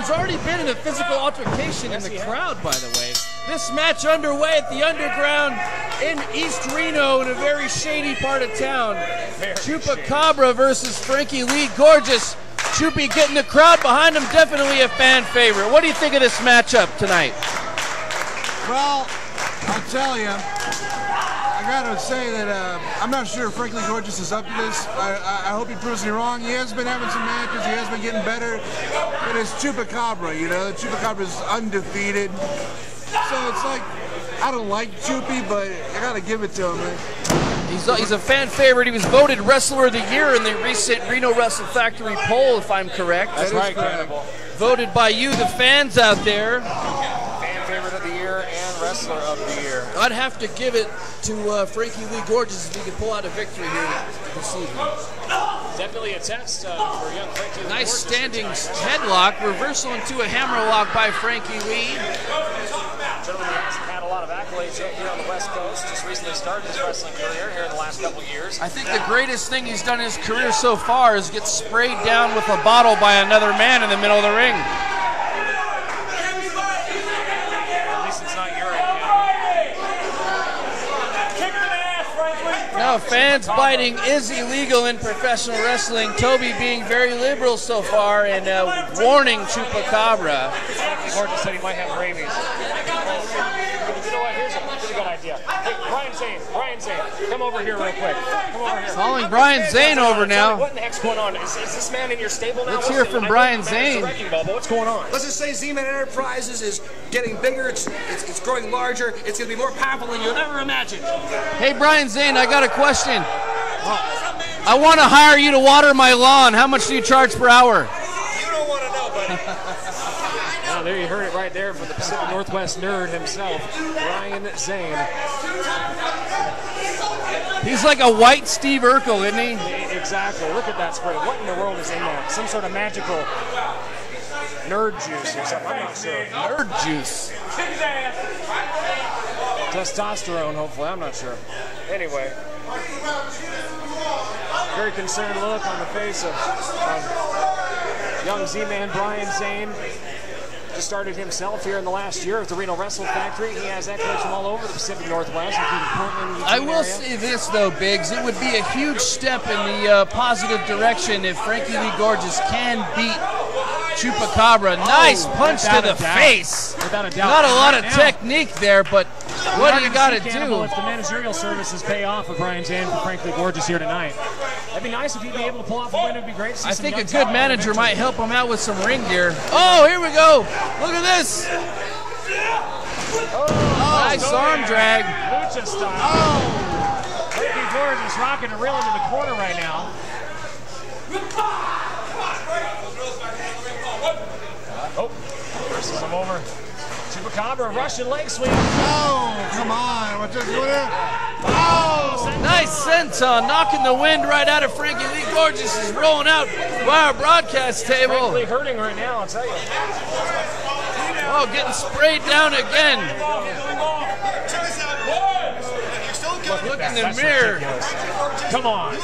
there's already been a physical altercation in the crowd, by the way. This match underway at the Underground in East Reno in a very shady part of town. Chupacabra versus Frankie Lee Gorgeous. Chupi getting the crowd behind him, definitely a fan favorite. What do you think of this matchup tonight? Well, I'll tell you, I gotta say that I'm not sure if Frankie Lee Gorgeous is up to this. I hope he proves me wrong. He has been having some matches, he has been getting better, but it's Chupacabra, you know. Chupacabra is undefeated. So it's like, I don't like Chupi, but I gotta give it to him, man. He's a fan favorite. He was voted Wrestler of the Year in the recent Reno Wrestle Factory poll, if I'm correct. That's right, Cannibal. Voted by you, the fans out there. Fan favorite of the year and Wrestler of the Year. I'd have to give it to Frankie Lee Gorgeous if he could pull out a victory here this evening. Definitely a test for young Frankie Lee. Nice standing headlock, reversal into a hammerlock by Frankie Lee. Gentleman, he hasn't had a lot of accolades yet here on the West Coast. Just recently started his wrestling career here in the last couple years. I think the greatest thing he's done in his career so far is get sprayed down with a bottle by another man in the middle of the ring. At least it's not urine. No, fans biting is illegal in professional wrestling. Toby being very liberal so far and warning Chupacabra. Gorgeous said he might have rabies. You know what? Here's a pretty good idea. Hey, Brian Zane, come over here real quick. Come over here. Calling Brian Zane over now. What in the heck's going on? Is this man in your stable now? Let's hear from Brian Zane. What's going on? Let's just say Z-Man Enterprises is getting bigger. It's growing larger. It's going to be more powerful than you'll ever imagine. Hey, Brian Zane, I got a question. I want to hire you to water my lawn. How much do you charge per hour? You don't want to know, buddy. Now, there you heard it right there from the Pacific Northwest nerd himself, Brian Zane. He's like a white Steve Urkel, isn't he? Exactly. Look at that spray. What in the world is in that? Some sort of magical nerd juice or something. I'm not sure. Nerd juice. Testosterone, hopefully. I'm not sure. Anyway. Very concerned look on the face of young Z-Man Brian Zane. Just started himself here in the last year at the Reno Wrestle Factory. He has accolades from all over the Pacific Northwest, including Portland. I will say this, though, Biggs. It would be a huge step in the positive direction if Frankie Lee Gorgeous can beat Chupacabra. Nice punch to the face. Without a doubt. Not a lot of technique there, but what do you got to do? If the managerial services pay off for Brian Zane for Frankie Lee Gorgeous here tonight. That'd be nice if he'd be able to pull off a win. It'd be great to see. I think a good manager might help him out with some ring gear. Oh, here we go. Look at this. Nice arm drag. Lucha style. Frankie Gorgeous rocking and reeling in the corner right now. Oh, versus him over. Chupacabra, Russian leg sweep. Oh, come on. What's this doing here? Oh! Nice senton, knocking the wind right out of Frankie Lee Gorgeous. Is rolling out by our broadcast table. Frankly hurting right now, I'll tell you. Oh, getting sprayed down again. Look in the mirror. Come on.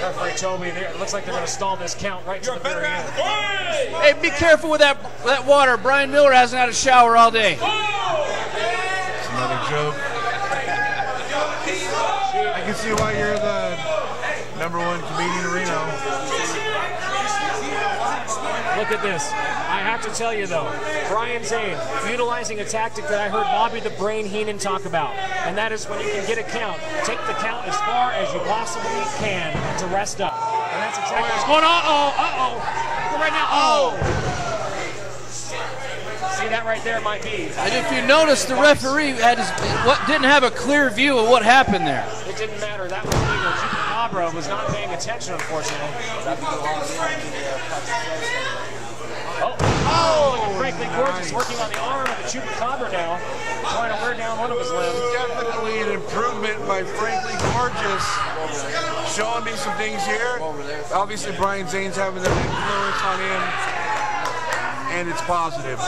Referee Toby, it looks like they're going to stall this count right to the very end. Hey, be careful with that water. Brian Miller hasn't had a shower all day. It's another joke. I can see why you're the #1 comedian in Reno. Look at this. I have to tell you, though, Brian Zane utilizing a tactic that I heard Bobby the Brain Heenan talk about, and that is when you can get a count, take the count as far as you possibly can to rest up. And that's exactly what's going on. Uh-oh. Right now. Oh. See, that right there might be. And if you notice, the referee didn't have a clear view of what happened there. It didn't matter. That was legal. Chupacabra was not paying attention, unfortunately. Oh, Frankie Gorgeous working on the arm of the Chupacabra now, trying to wear down one of his limbs. Definitely an improvement by Frankie Gorgeous. Showing me some things here. Obviously, Brian Zane's having an influence on him, and it's positive.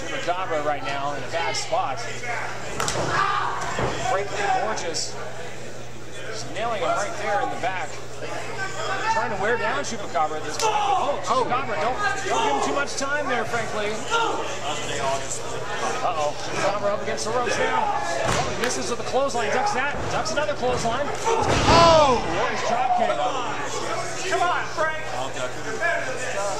Chupacabra right now in a bad spot. Frankie Gorgeous is nailing him right there in the back. Trying to wear down Chupacabra at this point. Chupacabra, don't give him too much time there, frankly. Uh-oh, Chupacabra up against the ropes now. Oh, he misses with the clothesline, ducks that, ducks another clothesline. Oh! Nice drop kick. Come on, Frank.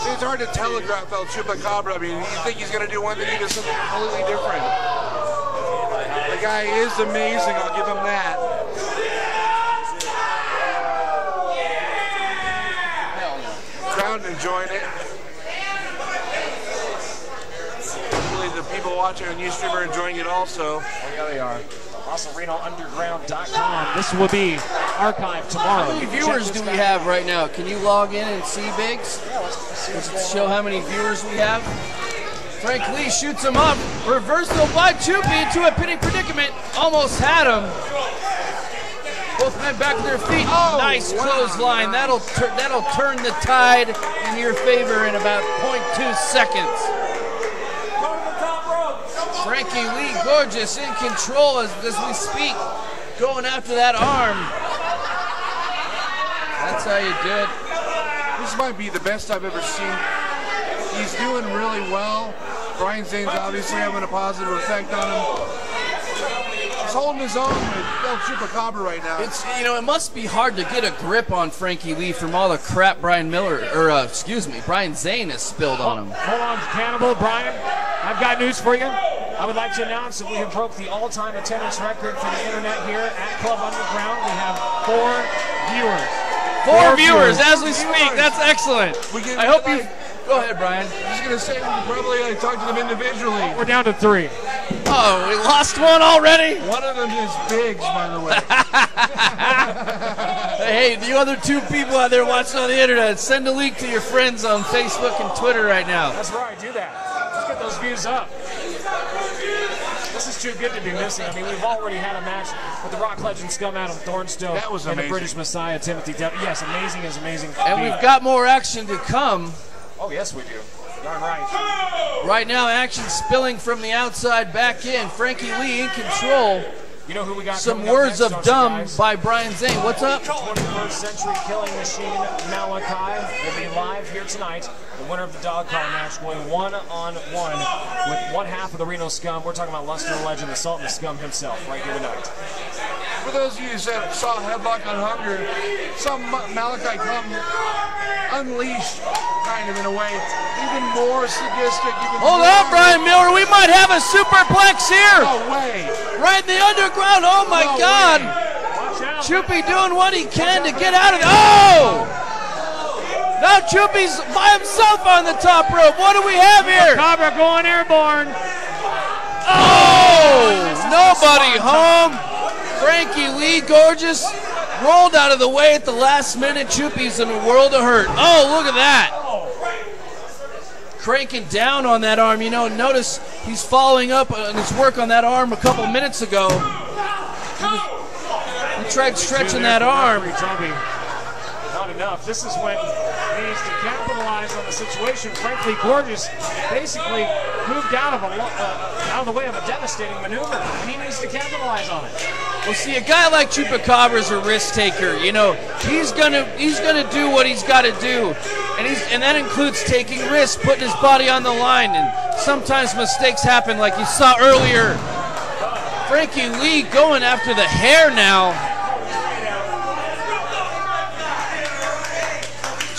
It's hard to telegraph El Chupacabra. I mean, you think he's going to do one thing, he does something completely different. The guy is amazing, I'll give him that. Crowd enjoying it. Hopefully the people watching on Ustream are enjoying it also. Oh, yeah, they are. AwesomeRenoUnderground.com. This will be archived tomorrow. How many viewers do we have right now? Can you log in and see, Biggs? Yeah, let's show how many viewers we have. Frank Lee shoots him up. Reversal by Chupi into a pitting predicament. Almost had him. Both men back to their feet. Oh, nice wow. clothesline. That'll turn the tide in your favor in about 0.2 seconds. Frankie Lee Gorgeous in control as we speak. Going after that arm. That's how you do it. This might be the best I've ever seen. He's doing really well. Brian Zane's obviously having a positive effect on him. He's holding his own with El Chupacabra right now. It's, you know, it must be hard to get a grip on Frankie Lee from all the crap Brian Zane has spilled on him. Hold on, Cannibal, Brian. I've got news for you. I would like to announce that we have broke the all-time attendance record for the internet here at Club Underground. We have 4 viewers. Four viewers as we speak. That's excellent. I hope you... Go ahead, Brian. I'm just going to say we can probably talk to them individually. We're down to 3. Oh, we lost one already? One of them is Biggs, by the way. Hey, the other 2 people out there watching on the internet, send a link to your friends on Facebook and Twitter right now. That's right, do that. Let's get those views up. This is too good to be missing. I mean, we've already had a match with the Rock Legend Scum Adam Thornstone that was and amazing. the British Messiah Timothy Devlin. Yes, amazing is amazing. And we've got more action to come. Oh, yes, we do. Darn right. Right now, action spilling from the outside back in. Frankie Lee in control. You know who we got? Some words of dumb by Brian Zane. What's up? 21st Century Killing Machine Malachi will be live here tonight. The winner of the dog collar match going 1-on-1 with one half of the Reno Scum. We're talking about Luster Legend, the Salt and the Scum himself, right here tonight. For those of you that saw Headlock on Hunger, saw Malachi come unleashed, kind of in a way, even more sadistic. Hold on, Brian Miller. We might have a superplex here. No way. Right in the underground. Oh, my No God. Chupi doing what he can to get out of it. Oh! Now Chupi's by himself on the top rope. What do we have here? Cobra going airborne. Oh! Nobody home. Frankie Lee Gorgeous rolled out of the way at the last minute. Chupi's in a world of hurt. Oh, look at that. Cranking down on that arm. You know, notice he's following up on his work on that arm a couple minutes ago. He tried stretching that arm. Not enough. This is when he needs to capitalize on the situation. Frankly, Gorgeous basically moved out of the way of a devastating maneuver, and he needs to capitalize on it. Well, see, a guy like Chupacabra is a risk taker. You know, he's gonna do what he's got to do, and that includes taking risks, putting his body on the line, and sometimes mistakes happen, like you saw earlier. Frankie Lee going after the hair now.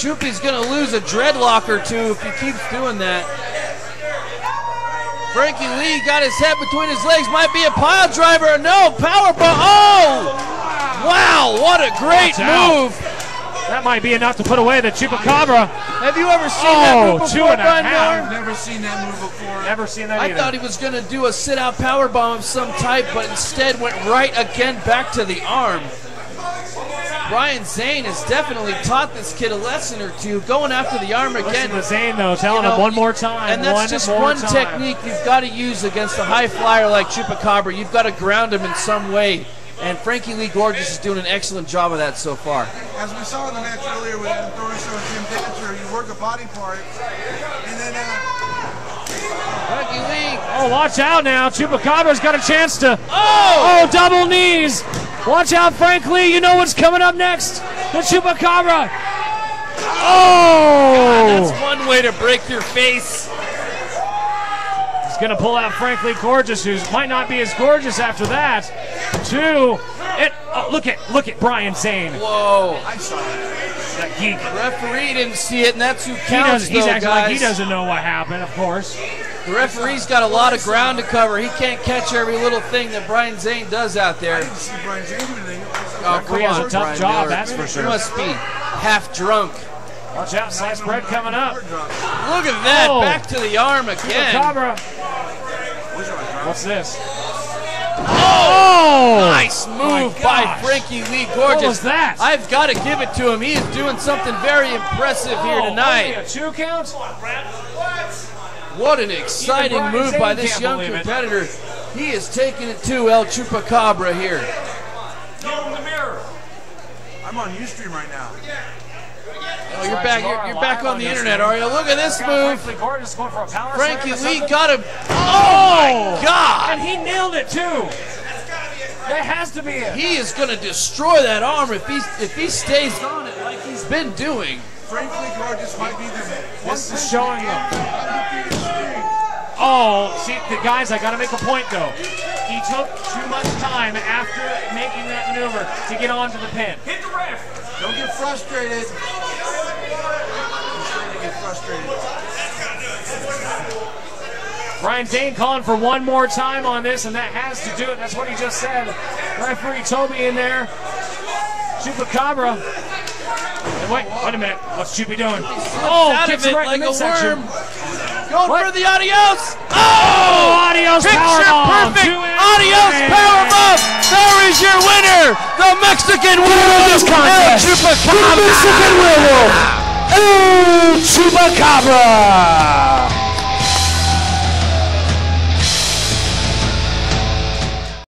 Chupi's going to lose a dreadlock or 2 if he keeps doing that. Frankie Lee got his head between his legs. Might be a pile driver. No, powerbomb. Oh! Wow, what a great move. That might be enough to put away the Chupacabra. Have you ever seen that move before, Brian Miller? I've never seen that move before. Never seen that either. I thought he was going to do a sit-out powerbomb of some type, but instead went right again back to the arm. Brian Zane has definitely taught this kid a lesson or 2, going after the arm again. Listen to Zane, though, telling him one more time. And that's just one technique you've got to use against a high flyer like Chupacabra. You've got to ground him in some way. And Frankie Lee Gorgeous is doing an excellent job of that so far. As we saw in the match earlier with Adam Thornstone and Tim Dancer, you work a body part, and then Frankie Lee. Oh, watch out now. Chupacabra's got a chance to... Oh, double knees. Watch out, Frank Lee. You know what's coming up next. The Chupacabra. Oh! That's one way to break your face. He's going to pull out Frankly Gorgeous, who might not be as gorgeous after that. Two. Look at Brian Zane. Whoa. I saw it. That geek. Referee didn't see it, and that's who counts, He's acting guys. like he doesn't know what happened, of course. The referee's got a lot of ground to cover. He can't catch every little thing that Brian Zane does out there. I didn't see Brian Zane do anything. Oh, come He has on, a tough Brian job, Miller. that's for sure. He must be half drunk. Watch out, sliced bread coming up. Look at that, back to the arm again. Chupacabra. What's this? Oh! Nice move by gosh. Frankie Lee Gorgeous. What was that? I've got to give it to him. He is doing something very impressive here Only tonight. a 2 count? What an exciting Brian move Zane by this can't young believe it. competitor. He is taking it to El Chupacabra here. I'm on Ustream right now. Oh, you're back. You're back on the internet, are you? Look at this move. Frankly Gorgeous going for a power Frankie slam or Lee something. got him. Oh my God! And he nailed it too. That has to be it. He is going to destroy that arm if he stays on it like he's been doing. Frankly Gorgeous might be the This is showing them. Oh, see, guys, I got to make a point though. He took too much time after making that maneuver to get onto the pin. Hit the ref. Don't get frustrated. Get frustrated. Brian Zane calling for one more time on this, and that has to do it. That's what he just said. Referee Toby in there. Chupacabra. And wait a minute. What's Chupi doing? Oh, Out kicks of it right like in the a midsection. worm. Going What? for the adios. Oh, adios Picture powerbomb. perfect. 2 in. Adios powerbomb. There is your winner, the Mexican winner of this contest, Chupacabra. The Mexican Werewolf, El Chupacabra.